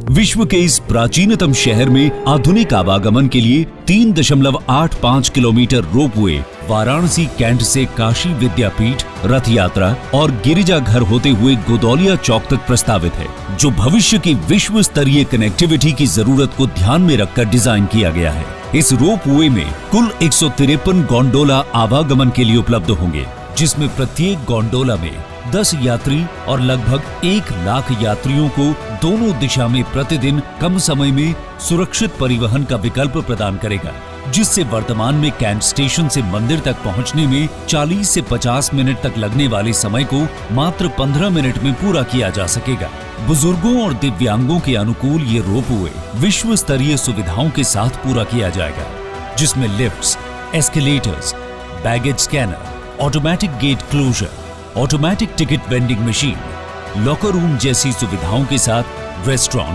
विश्व के इस प्राचीनतम शहर में आधुनिक आवागमन के लिए 3.85 किलोमीटर रोपवे वाराणसी कैंट से काशी विद्यापीठ, रथ यात्रा और गिरिजाघर होते हुए गोदौलिया चौक तक प्रस्तावित है, जो भविष्य की विश्व स्तरीय कनेक्टिविटी की जरूरत को ध्यान में रखकर डिजाइन किया गया है। इस रोपवे में कुल 153 गोंडोला आवागमन के लिए उपलब्ध होंगे, जिसमें प्रत्येक गोंडोला में 10 यात्री और लगभग 1 लाख यात्रियों को दोनों दिशा में प्रतिदिन कम समय में सुरक्षित परिवहन का विकल्प प्रदान करेगा, जिससे वर्तमान में कैंट स्टेशन से मंदिर तक पहुंचने में 40 से 50 मिनट तक लगने वाले समय को मात्र 15 मिनट में पूरा किया जा सकेगा। बुजुर्गों और दिव्यांगों के अनुकूल ये रोपवे विश्व स्तरीय सुविधाओं के साथ पूरा किया जाएगा, जिसमें lifts, escalators, baggage scanner, automatic gate closure, automatic ticket vending machine, locker room जैसी सुविधाओं के साथ रेस्टोरेंट,